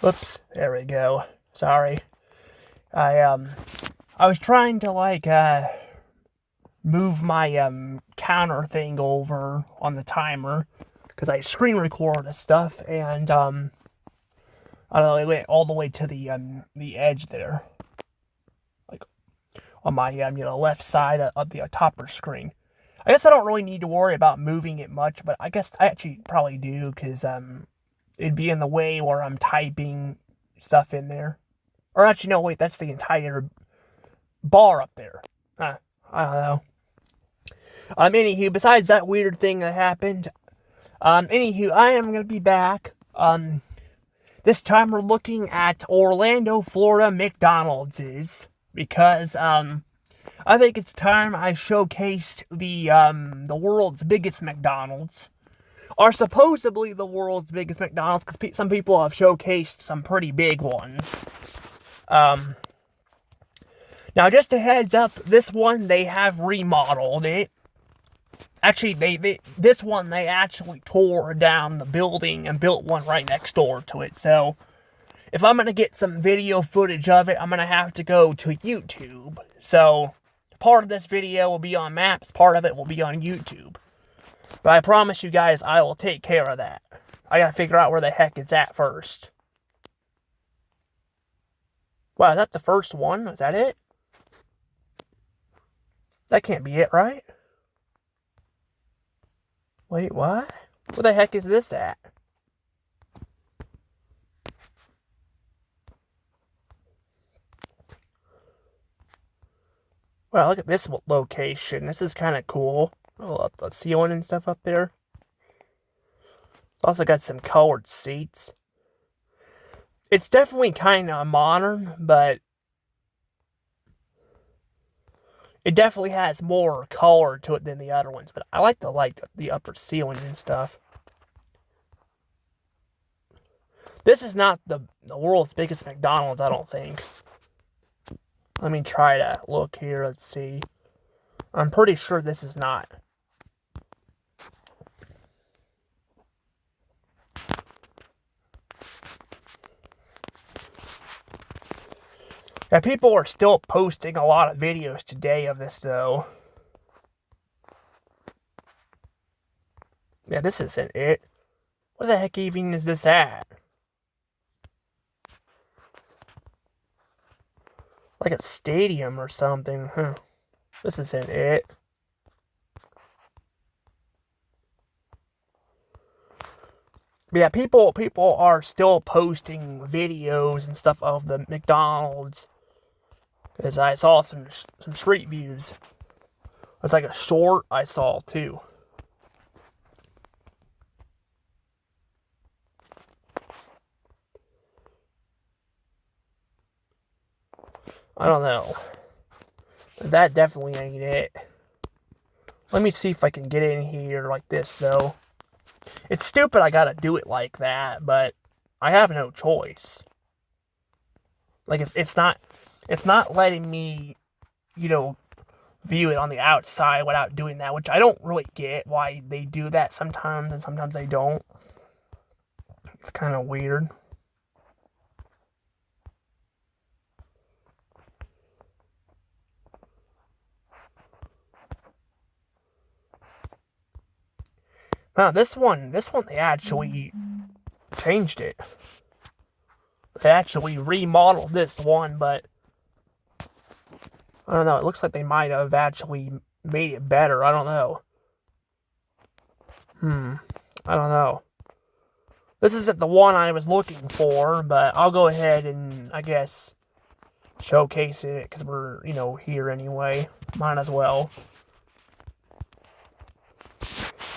Oops, there we go. Sorry. I I was trying to move my counter thing over on the timer because I screen record the stuff and I don't know, it went all the way to the edge there. Like on my left side of the topper screen. I guess I don't really need to worry about moving it much, but I guess I actually probably do because it'd be in the way where I'm typing stuff in there. Or actually, no, wait, that's the entire bar up there. I don't know. Anywho, besides that weird thing that happened, anywho, I am gonna be back. This time we're looking at Orlando, Florida McDonald's because I think it's time I showcased the world's biggest McDonald's, or supposedly the world's biggest McDonald's, because some people have showcased some pretty big ones. Um, Now, just a heads up, this one, they have remodeled it. Actually, this one, they actually tore down the building and built one right next door to it. So, if I'm going to get some video footage of it, I'm going to have to go to YouTube. So, part of this video will be on maps, part of it will be on YouTube. But I promise you guys, I will take care of that. I got to figure out where the heck it's at first. Wow, is that the first one? Is that it? That can't be it, right? Wait, what? Where the heck is this at? Well, look at this location. This is kind of cool. Oh, the ceiling and stuff up there. Also got some colored seats. It's definitely kind of modern, but it definitely has more color to it than the other ones. But I like the upper ceiling and stuff. This is not the world's biggest McDonald's, I don't think. Let me try to look here. Let's see. I'm pretty sure this is not. Yeah, people are still posting a lot of videos today of this, though. Yeah, this isn't it. Where the heck even is this at? Like a stadium or something, huh? This isn't it. But yeah, people are still posting videos and stuff of the McDonald's. Because I saw some street views. It's like a short I saw too. I don't know. That definitely ain't it. Let me see if I can get in here like this, though. It's stupid I gotta do it like that, but I have no choice. Like, it's not letting me, view it on the outside without doing that, which I don't really get why they do that sometimes, and sometimes they don't. It's kind of weird. Now, this one, they actually changed it. They actually remodeled this one, but I don't know. It looks like they might have actually made it better. I don't know. I don't know. This isn't the one I was looking for, but I'll go ahead and, I guess, showcase it, because we're, here anyway. Might as well.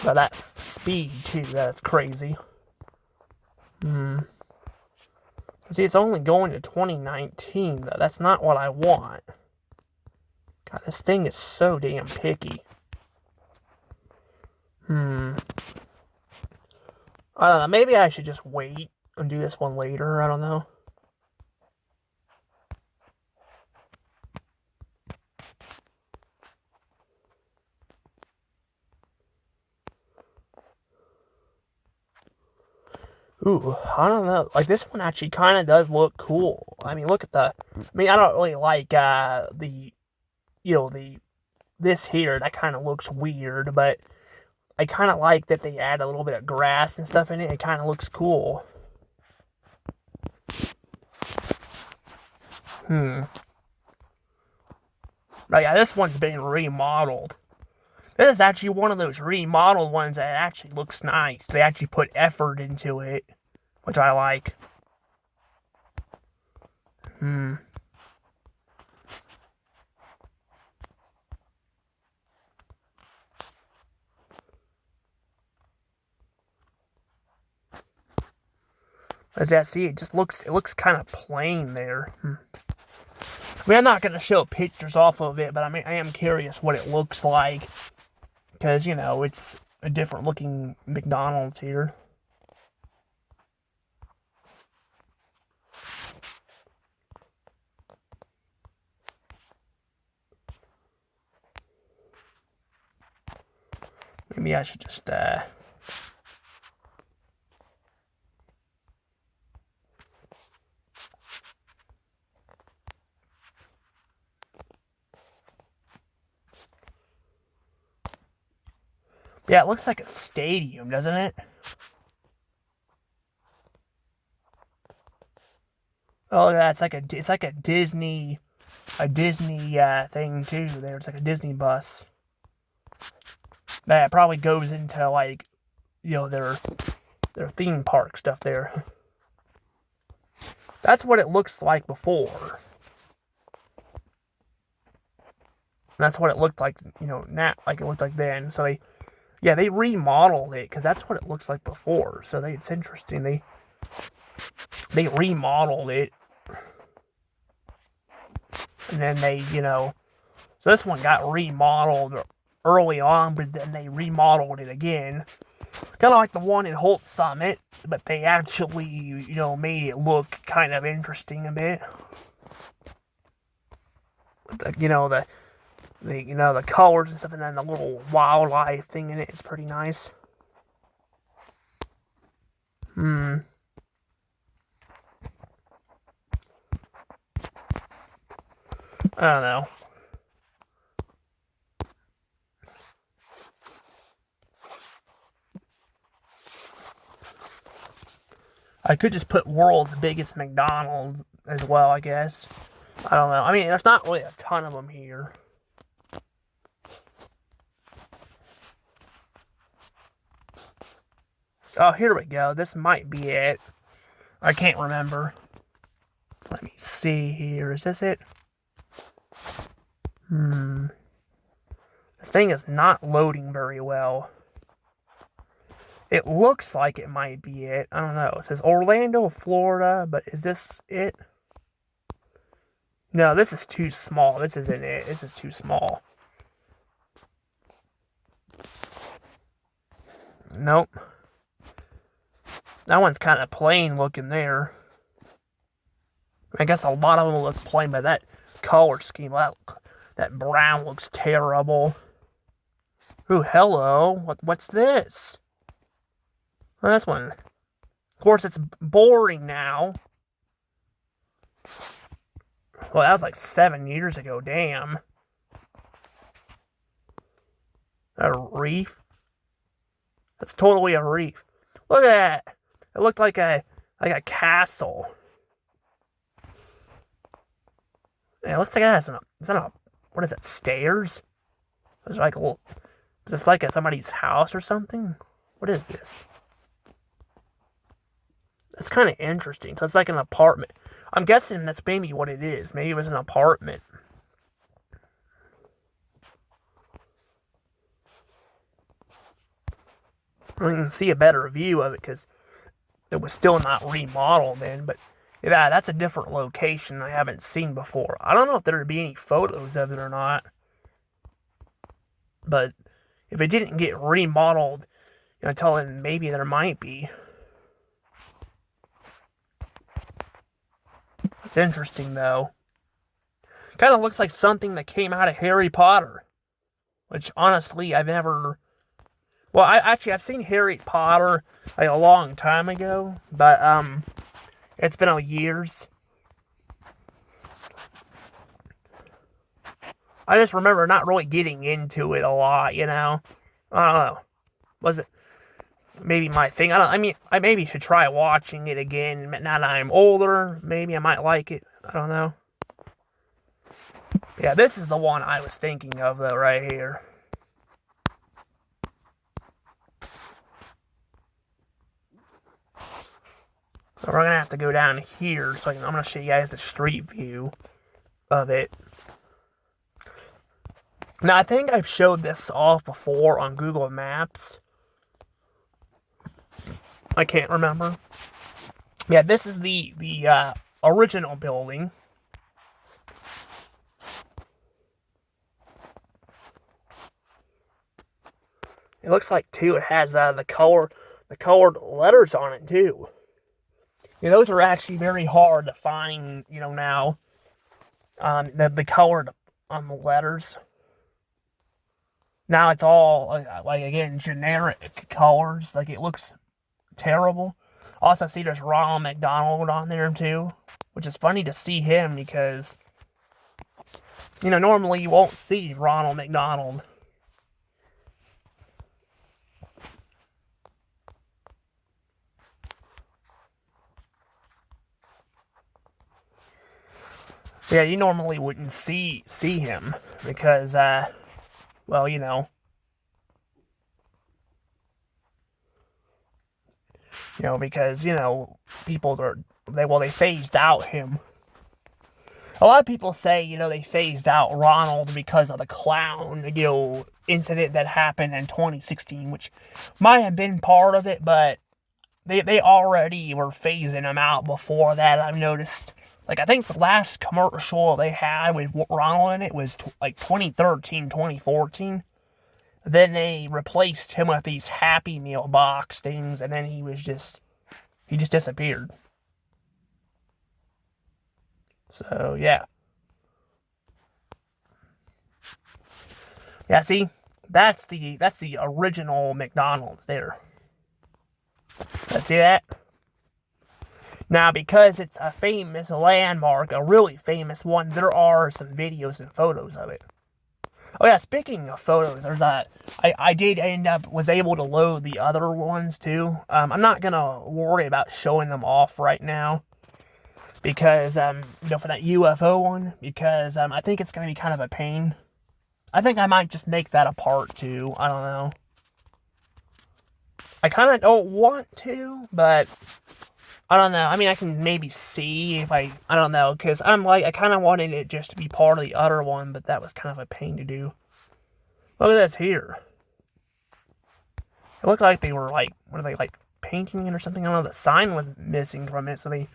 But that speed, too, that's crazy. See, it's only going to 2019, though. That's not what I want. God, this thing is so damn picky. I don't know. Maybe I should just wait and do this one later. I don't know. Ooh, I don't know. Like, this one actually kind of does look cool. I mean, look at the. I mean, I don't really like the, the this here. That kind of looks weird, but I kind of like that they add a little bit of grass and stuff in it. It kind of looks cool. But yeah, this one's been remodeled. This is actually one of those remodeled ones that actually looks nice. They actually put effort into it, which I like. As I see, it looks kind of plain there. I mean, I'm not gonna show pictures off of it, but I mean, I am curious what it looks like because it's a different looking McDonald's here. Maybe I should just yeah, it looks like a stadium, doesn't it? Oh, yeah, it's like a Disney thing too. There, it's like a Disney bus that probably goes into like their theme park stuff there. That's what it looks like before. That's what it looked like, now, like it looked like then. So they remodeled it because that's what it looks like before. So it's interesting. They remodeled it, and then so this one got remodeled early on, but then they remodeled it again. Kind of like the one in Holt Summit, but they actually, made it look kind of interesting a bit. The colors and stuff, and then the little wildlife thing in it is pretty nice. I don't know. I could just put world's biggest McDonald's as well, I guess. I don't know. I mean, there's not really a ton of them here. Oh, here we go. This might be it. I can't remember. Let me see here. Is this it? This thing is not loading very well. It looks like it might be it. I don't know. It says Orlando, Florida, but is this it? No, this is too small. This isn't it. This is too small. Nope. That one's kind of plain looking there. I guess a lot of them look plain, but that color scheme, that brown looks terrible. Ooh, hello. What's this? Well, this one. Of course, it's boring now. Well, that was like 7 years ago. Damn. A reef? That's totally a reef. Look at that. It looked like a castle. Yeah, it looks like it has what is it, stairs? It's like is this like somebody's house or something? What is this? That's kind of interesting. So it's like an apartment. I'm guessing that's maybe what it is. Maybe it was an apartment. We can see a better view of it because it was still not remodeled then. But yeah, that's a different location I haven't seen before. I don't know if there'd be any photos of it or not. But if it didn't get remodeled, until then maybe there might be. It's interesting though. Kind of looks like something that came out of Harry Potter. Which honestly, I've never Well, I've seen Harry Potter like a long time ago, but it's been years. I just remember not really getting into it a lot, you know. I don't know. Was it maybe my thing? I mean, I maybe should try watching it again now that I'm older. Maybe I might like it. I don't know. Yeah, this is the one I was thinking of, though, right here. So we're gonna have to go down here. So I'm gonna show you guys the street view of it. Now, I think I've showed this off before on Google Maps. I can't remember. Yeah, this is the original building. It looks like too. It has the colored letters on it too. Yeah, those are actually very hard to find. You know now. The colored on the letters. Now it's all like again generic colors. Like it looks terrible. Also, see there's Ronald McDonald on there too, which is funny to see him because normally you won't see Ronald McDonald. Yeah, you normally wouldn't see him because well, because people they phased out him. A lot of people say they phased out Ronald because of the clown incident that happened in 2016, which might have been part of it, but they already were phasing him out before that. I've noticed. Like, I think the last commercial they had with Ronald in it was like 2013, 2014. Then they replaced him with these Happy Meal box things, and then he just disappeared. So, yeah. Yeah, see? That's the original McDonald's there. Let's see that? Now, because it's a famous landmark, a really famous one, there are some videos and photos of it. Oh yeah, speaking of photos, there's that. I did was able to load the other ones too. I'm not gonna worry about showing them off right now because for that UFO one, because I think it's gonna be kind of a pain. I think I might just make that a part too. I don't know. I kind of don't want to, but I don't know. I mean, I can maybe see if I don't know, because I kind of wanted it just to be part of the other one, but that was kind of a pain to do. Look at this here. It looked like they were were they painting it or something? I don't know. The sign was missing from it, so maybe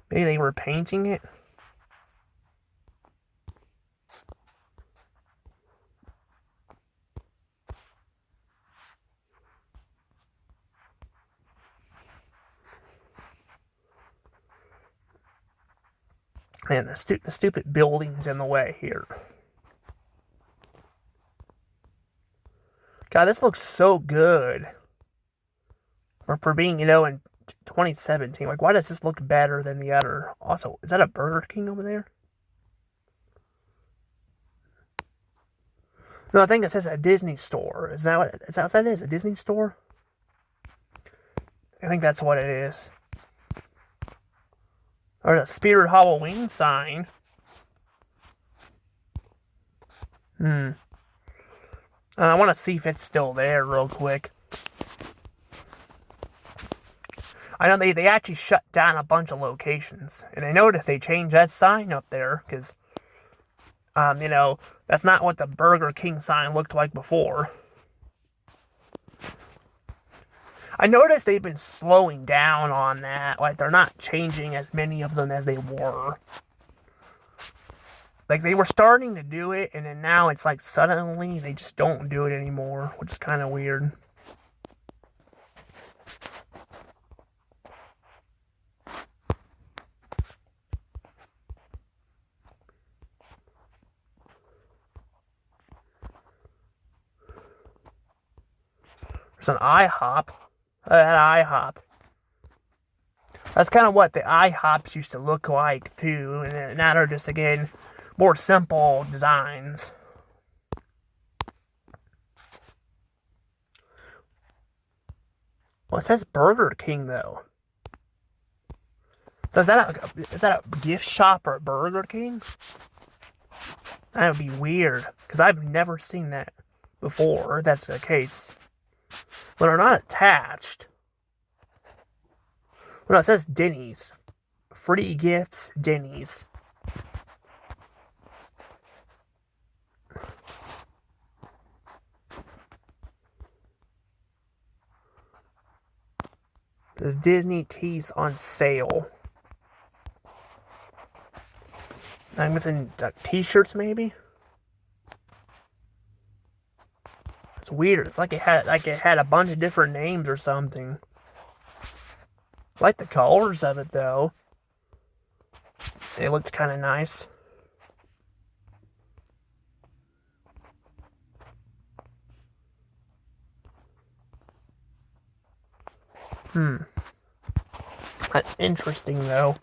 they were painting it. Man, the stupid building's in the way here. God, this looks so good. Or for being, in 2017. Like, why does this look better than the other? Also, is that a Burger King over there? No, I think it says a Disney store. Is that what that is? A Disney store? I think that's what it is. Or a Spirit Halloween sign. I want to see if it's still there real quick. I know they actually shut down a bunch of locations. And I noticed they changed that sign up there. Because, that's not what the Burger King sign looked like before. I noticed they've been slowing down on that. Like, they're not changing as many of them as they were. Like, they were starting to do it, and then now it's like suddenly they just don't do it anymore, which is kind of weird. It's an IHOP. An IHOP. That's kind of what the IHOPs used to look like, too. And now they're just, again, more simple designs. Well, it says Burger King, though. So is that a gift shop or a Burger King? That would be weird, because I've never seen that before, if that's the case. But they're not attached. Well, no, it says Denny's. Free gifts, Denny's. There's Disney tees on sale. I'm missing t-shirts, maybe? It's weird. It's like it had a bunch of different names or something. I like the colors of it, though. It looked kind of nice. That's interesting, though.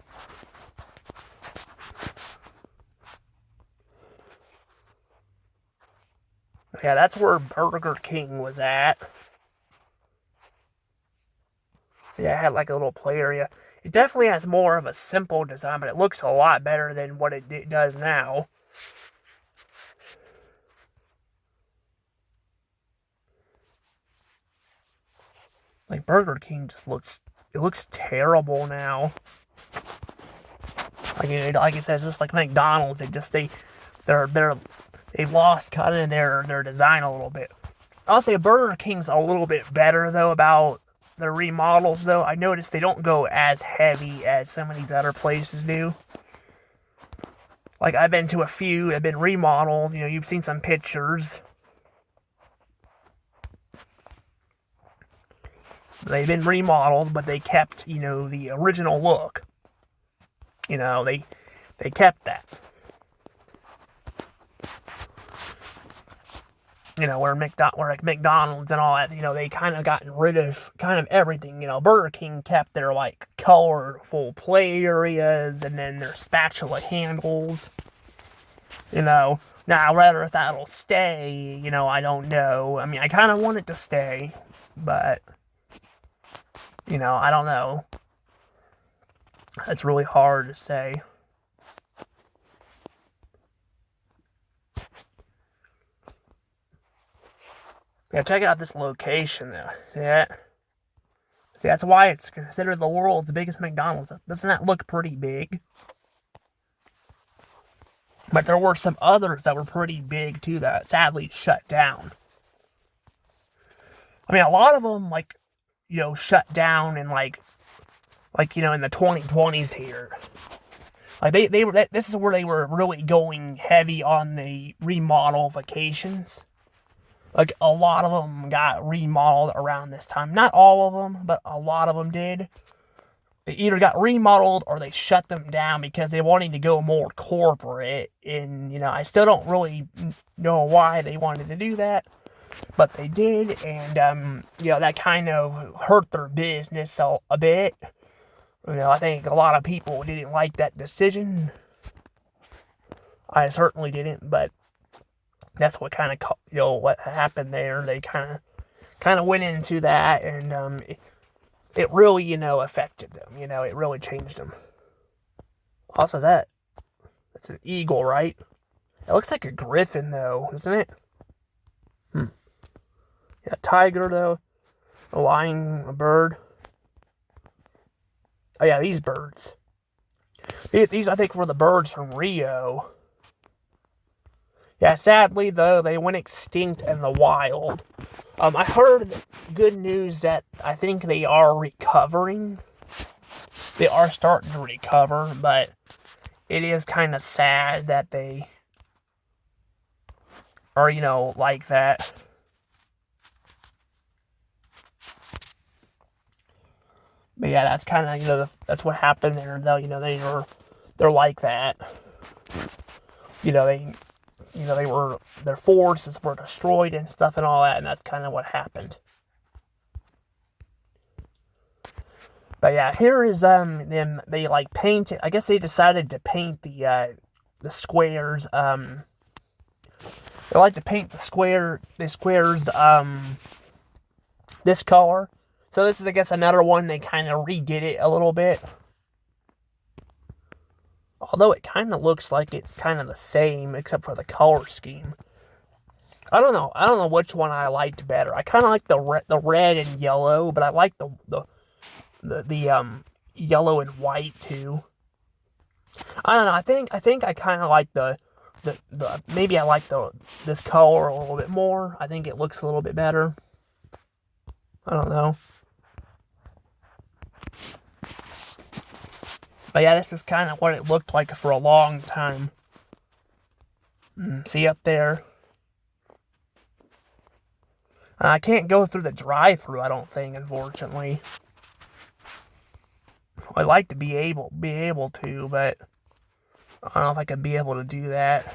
Yeah, that's where Burger King was at. See, I had like a little play area. It definitely has more of a simple design, but it looks a lot better than what it does now. Like Burger King just looks terrible now. Like it says, just like McDonald's, they've lost kind of their design a little bit. I'll say Burger King's a little bit better though about the remodels though. I noticed they don't go as heavy as some of these other places do. Like I've been to a few that have been remodeled. You know, you've seen some pictures. They've been remodeled, but they kept, you know, the original look. You know, they kept that. You know, where McDonald's and all that, you know, they kind of gotten rid of kind of everything. You know, Burger King kept their, like, colorful play areas and then their spatula handles. You know, now whether if that'll stay, you know, I don't know. I mean, I kind of want it to stay, but, you know, I don't know. It's really hard to say. Yeah, check out this location though. See that? See, that's why it's considered the world's biggest McDonald's. Doesn't that look pretty big? But there were some others that were pretty big too that sadly shut down. I mean, a lot of them, like, you know, shut down in like, you know, in the 2020s here. Like, this is where they were really going heavy on the remodel vacations. Like, a lot of them got remodeled around this time. Not all of them, but a lot of them did. They either got remodeled or they shut them down because they wanted to go more corporate. And, you know, I still don't really know why they wanted to do that. But they did, and, you know, that kind of hurt their business a bit. You know, I think a lot of people didn't like that decision. I certainly didn't, but that's what kind of, you know, what happened there. They kind of went into that, and it really, you know, affected them. You know, it really changed them. Also, that's an eagle, right? It looks like a griffin, though, isn't it? Yeah, tiger, though. A lion, a bird. Oh, yeah, these birds. These, I think, were the birds from Rio. Yeah, sadly, though, they went extinct in the wild. I heard good news that I think they are recovering. They are starting to recover, but it is kind of sad that they are, you know, like that. But yeah, that's kind of, you know, that's what happened there, though. You know, they're like that. You know, their forests were destroyed and stuff and all that, and that's kind of what happened. But yeah, here is them. They like painted. I guess they decided to paint the squares. They like to paint the squares this color. So this is, I guess, another one. They kind of redid it a little bit. Although it kind of looks like it's kind of the same, except for the color scheme. I don't know. I don't know which one I liked better. I kind of like the red and yellow, but I like the yellow and white too. I don't know. I think I kind of like the maybe I like this color a little bit more. I think it looks a little bit better. I don't know. But yeah, this is kind of what it looked like for a long time. See up there? I can't go through the drive-thru, I don't think, unfortunately. I'd like to be able to, but I don't know if I could be able to do that.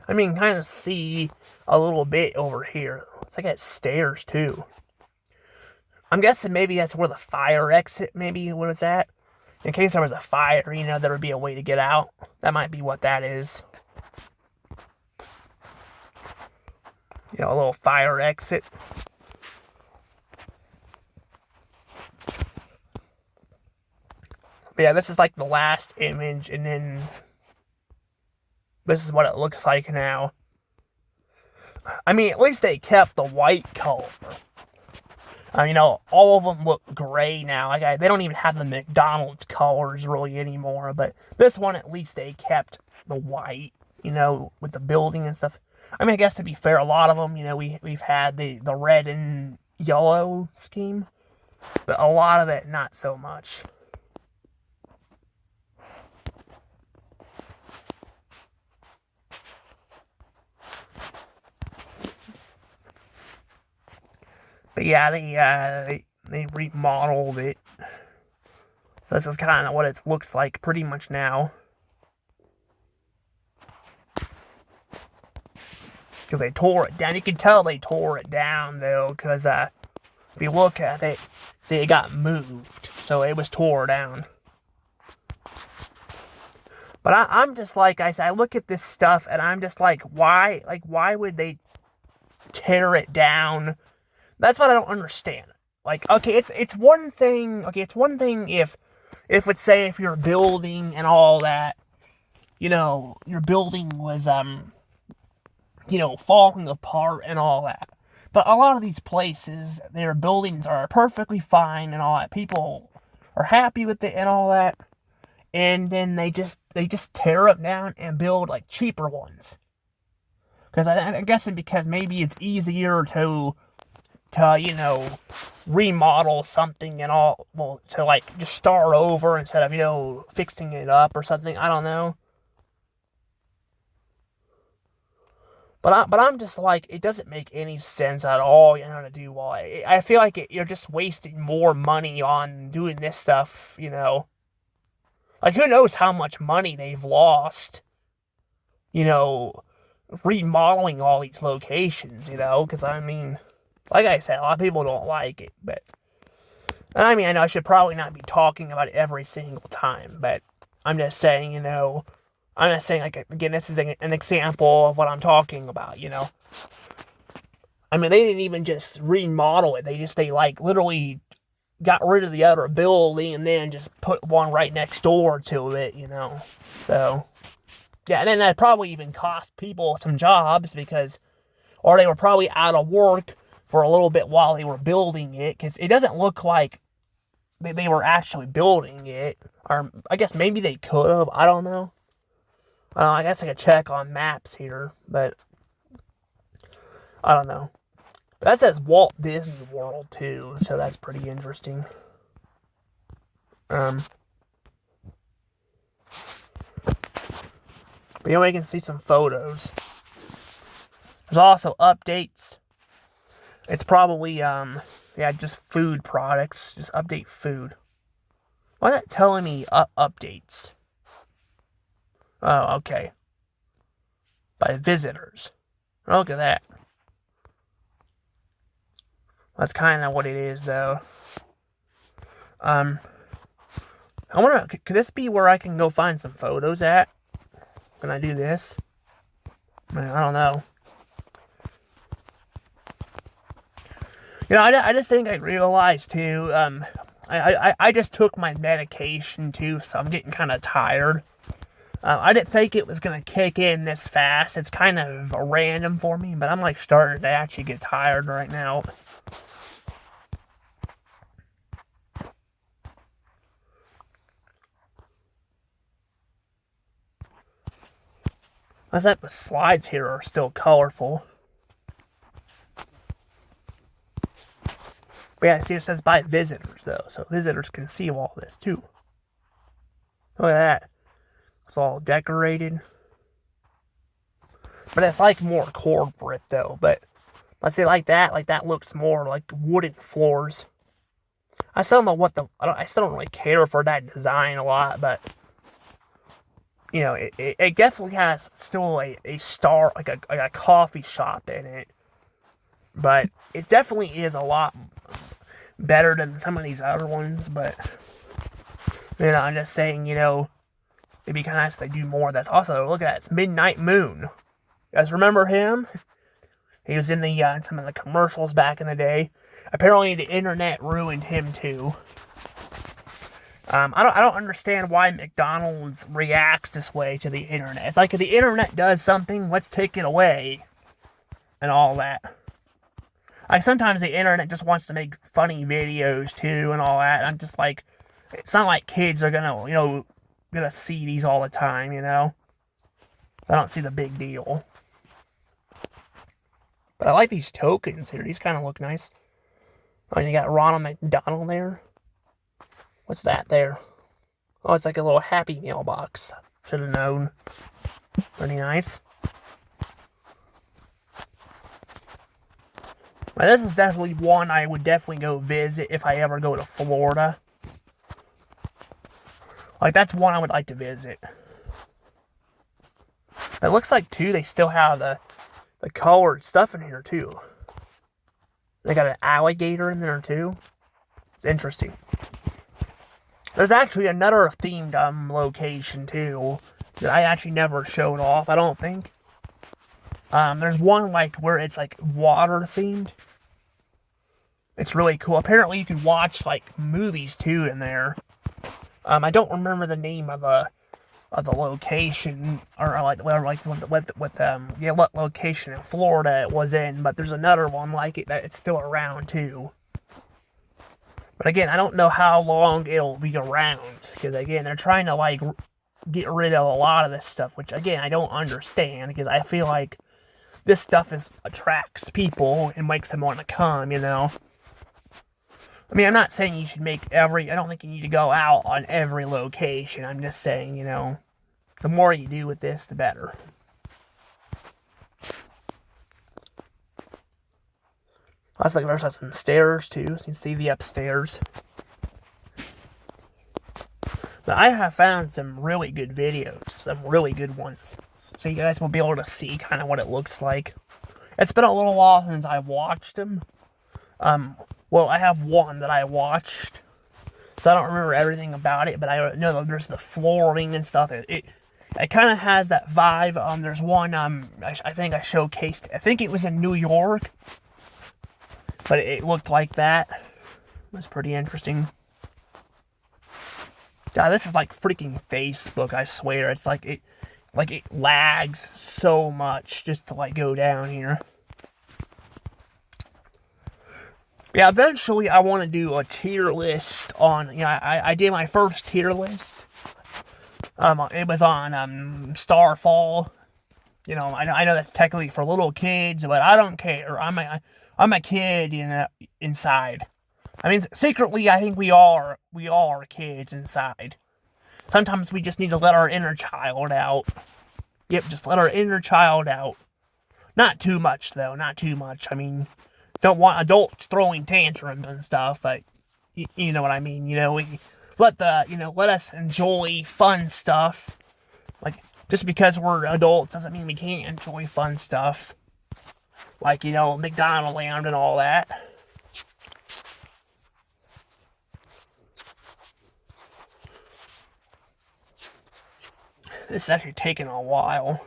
I mean, kind of see a little bit over here. It's like it's stairs too. I'm guessing maybe that's where the fire exit maybe was at. In case there was a fire, there would be a way to get out. That might be what that is. A little fire exit. But yeah, this is like the last image, and then this is what it looks like now. I mean, at least they kept the white color. All of them look gray now. They don't even have the McDonald's colors really anymore. But this one, at least they kept the white, with the building and stuff. I mean, I guess to be fair, a lot of them, we've had the red and yellow scheme. But a lot of it, not so much. But yeah, they remodeled it. So this is kind of what it looks like pretty much now. Because they tore it down. You can tell they tore it down, though, because if you look at it, see, it got moved. So it was tore down. But I'm just like, I look at this stuff, and I'm just like, why would they tear it down? That's what I don't understand. Like, okay, it's one thing. Okay, it's one thing if it's, say, if you're building and all that, your building was falling apart and all that. But a lot of these places, their buildings are perfectly fine and all that. People are happy with it and all that. And then they just tear it down and build like cheaper ones. Because I'm guessing because maybe it's easier to remodel something and all, well, to like just start over instead of, fixing it up or something. I don't know. But I'm just like, it doesn't make any sense at all, to do all. I feel like you're just wasting more money on doing this stuff, Like, who knows how much money they've lost, remodeling all these locations, Because, I mean, like I said, a lot of people don't like it, but... I mean, I know I should probably not be talking about it every single time, but I'm just saying, I'm just saying, like, again, this is an example of what I'm talking about, I mean, they didn't even just remodel it. They literally got rid of the other building and then just put one right next door to it, So, yeah, and then that probably even cost people some jobs or they were probably out of work for a little bit while they were building it, because it doesn't look like they were actually building it. Or, I guess maybe they could have. I don't know. I guess I could check on maps here, but I don't know. But that says Walt Disney World, too, so that's pretty interesting. But we can see some photos. There's also updates. It's probably, just food products. Just update food. Why is that telling me updates? Oh, okay. By visitors. Look at that. That's kind of what it is, though. I wonder, could this be where I can go find some photos at? Can I do this? I don't know. You know, I just think I realized too, I just took my medication too, so I'm getting kind of tired. I didn't think it was going to kick in this fast. It's kind of random for me, but I'm like starting to actually get tired right now. I bet the slides here are still colorful. But yeah, see, it says by visitors, though, so visitors can see all this, too. Look at that. It's all decorated. But it's like more corporate, though. But let's say like that looks more like wooden floors. I still don't know what I still don't really care for that design a lot, but you know, it definitely has still a star, like a coffee shop in it. But it definitely is a lot better than some of these other ones. But, you know, I'm just saying, you know, it'd be kind of nice if they do more. That's also, look at that, it's Midnight Moon. You guys remember him? He was in the some of the commercials back in the day. Apparently the internet ruined him too. I don't understand why McDonald's reacts this way to the internet. It's like if the internet does something, let's take it away. And all that. Like sometimes the internet just wants to make funny videos too and all that. I'm just like, it's not like kids are gonna see these all the time, you know? So I don't see the big deal. But I like these tokens here. These kind of look nice. Oh, and you got Ronald McDonald there. What's that there? Oh, it's like a little Happy Meal box. Should have known. Pretty nice. Now, this is definitely one I would definitely go visit if I ever go to Florida. Like, that's one I would like to visit. It looks like, too, they still have the colored stuff in here, too. They got an alligator in there, too. It's interesting. There's actually another themed location, too, that I actually never showed off, I don't think. There's one, like, where it's, like, water-themed. It's really cool. Apparently, you can watch, like, movies, too, in there. I don't remember the name of the location, or, like, what location in Florida it was in, but there's another one like it that it's still around, too. But again, I don't know how long it'll be around, because again, they're trying to, like, get rid of a lot of this stuff, which, again, I don't understand, because I feel like this stuff attracts people and makes them want to come, you know? I mean, I'm not saying you should I don't think you need to go out on every location. I'm just saying, you know, the more you do with this, the better. Looks like there's some stairs, too. So you can see the upstairs. But I have found some really good videos. Some really good ones. So you guys will be able to see kind of what it looks like. It's been a little while since I watched them. Well, I have one that I watched. So I don't remember everything about it. But I know there's the flooring and stuff. It kind of has that vibe. There's one, I think I showcased. I think it was in New York. But it looked like that. It was pretty interesting. God, this is like freaking Facebook, I swear. It's like it lags so much just to like go down here. Yeah, eventually I want to do a tier list on, you know, I did my first tier list. It was on Starfall. You know, I know that's technically for little kids, but I don't care. I'm a kid, you know, inside. I mean, secretly, I think we all are kids inside. Sometimes we just need to let our inner child out. Yep, just let our inner child out. Not too much, though. Not too much. I mean, don't want adults throwing tantrums and stuff, but you know what I mean. You know, we let us enjoy fun stuff. Like, just because we're adults doesn't mean we can't enjoy fun stuff. Like, you know, McDonald's Land and all that. This is actually taking a while.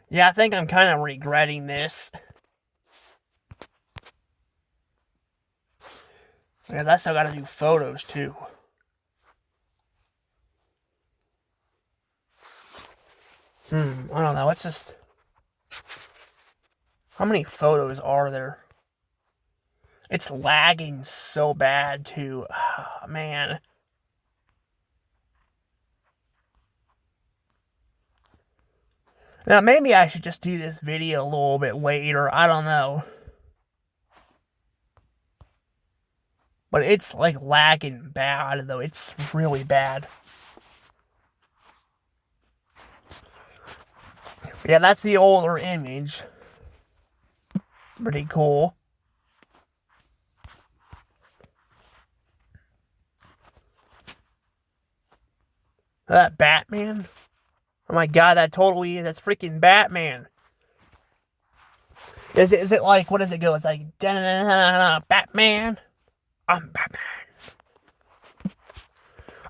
Yeah, I think I'm kind of regretting this. Because I still gotta do photos, too. I don't know, it's just... How many photos are there? It's lagging so bad, too. Oh, man. Now, maybe I should just do this video a little bit later. I don't know. But it's, like, lagging bad, though. It's really bad. Yeah, that's the older image. Pretty cool. That Batman? Oh my god, that's freaking Batman. Is it like, what does it go? It's like, Batman? I'm Batman.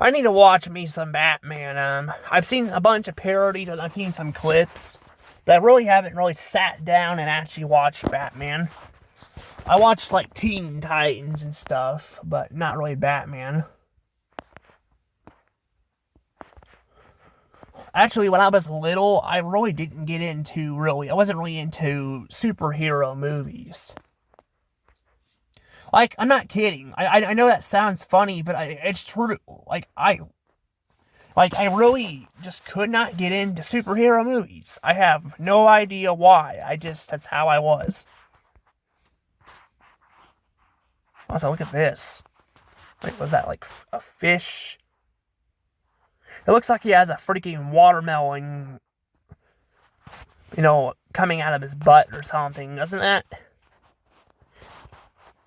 I need to watch me some Batman. I've seen a bunch of parodies and I've seen some clips, but I really haven't sat down and actually watched Batman. I watched like Teen Titans and stuff, but not really Batman. Actually, when I was little, I really didn't get into, I wasn't really into superhero movies. Like, I'm not kidding. I know that sounds funny, but it's true. I really just could not get into superhero movies. I have no idea why. That's how I was. Also, look at this. Like, was that like a fish? It looks like he has a freaking watermelon, coming out of his butt or something, doesn't it?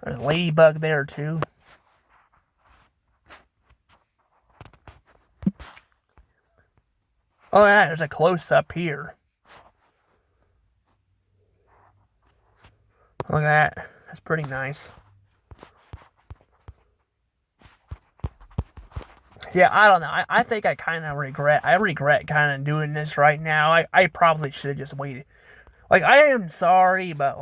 There's a ladybug there, too. Oh, yeah, there's a close-up here. Look at that. That's pretty nice. Yeah, I don't know. I think I kind of regret kind of doing this right now. I probably should have just waited. Like, I am sorry, but,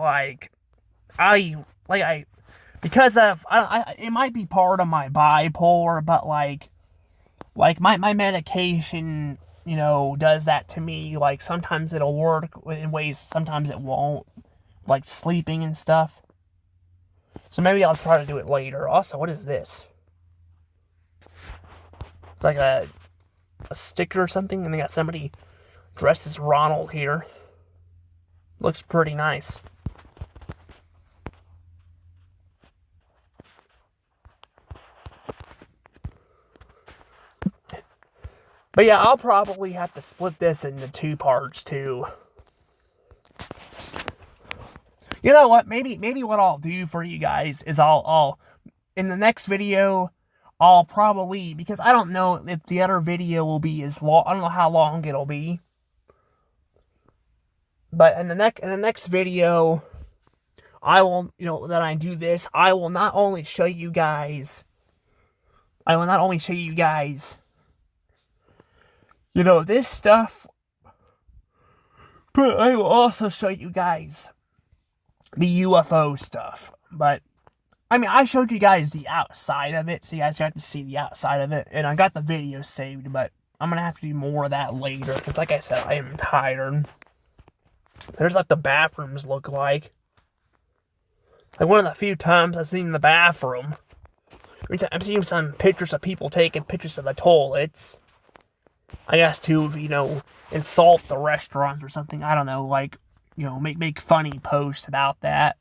because of, it might be part of my bipolar, but, like my medication, does that to me. Like, sometimes it'll work in ways, sometimes it won't. Like, sleeping and stuff. So maybe I'll try to do it later. Also, what is this? It's like a sticker or something, and they got somebody dressed as Ronald here. Looks pretty nice. But yeah, I'll probably have to split this into 2 parts too. You know what? Maybe what I'll do for you guys is I'll in the next video, I'll probably, because I don't know if the other video will be as long. I don't know how long it'll be. But in the next video, I will, that I do this, I will not only show you guys, this stuff, but I will also show you guys the UFO stuff. But I mean, I showed you guys the outside of it, so you guys got to see the outside of it, and I got the video saved, but I'm gonna have to do more of that later, because like I said, I am tired. There's like the bathrooms look like. Like, one of the few times I've seen the bathroom. I've seen some pictures of people taking pictures of the toilets. I guess to, insult the restaurants or something. I don't know, like, make funny posts about that.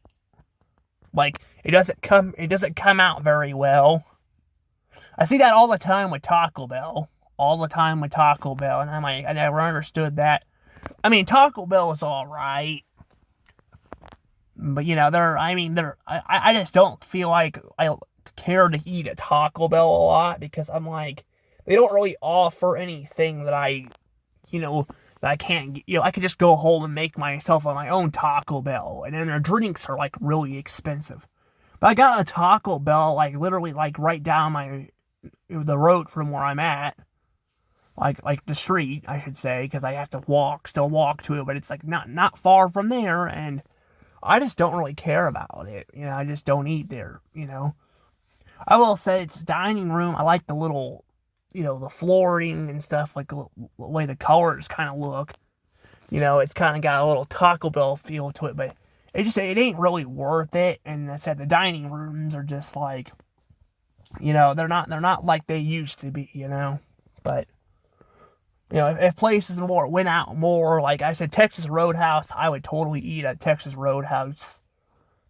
Like, it doesn't come out very well. I see that all the time with Taco Bell. And I'm like, I never understood that. I mean, Taco Bell is alright. But, I just don't feel like I care to eat at Taco Bell a lot, because I'm like, they don't really offer anything that I can't, I could just go home and make myself my own Taco Bell, and then their drinks are, like, really expensive. But I got a Taco Bell, like, literally, like, right down the road from where I'm at. like the street, I should say, because I have to still walk to it, but it's like not far from there, and I just don't really care about it. I just don't eat there. I will say it's a dining room. I like the little, the flooring and stuff, like the way the colors kind of look. It's kind of got a little Taco Bell feel to it, but it ain't really worth it. And I said the dining rooms are just like, they're not like they used to be. But if places went out more, like I said, Texas Roadhouse, I would totally eat at Texas Roadhouse.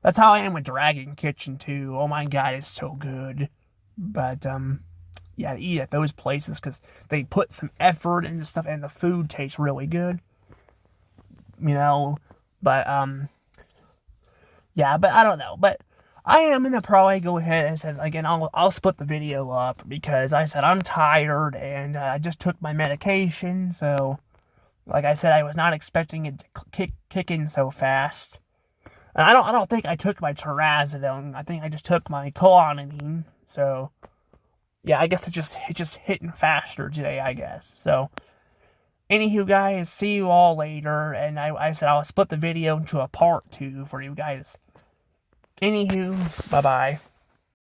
That's how I am with Dragon Kitchen too. Oh my god, it's so good. But yeah, eat at those places because they put some effort into stuff, and the food tastes really good. But yeah, but I don't know. But I am gonna probably go ahead and said again. I'll split the video up because I said I'm tired and I just took my medication. So, like I said, I was not expecting it to kick in so fast. And I don't think I took my Trazodone. I think I just took my clonidine. So, yeah, I guess it's just hitting faster today, I guess. So, anywho, guys, see you all later. And I said I'll split the video into a part 2 for you guys. Anywho, bye-bye.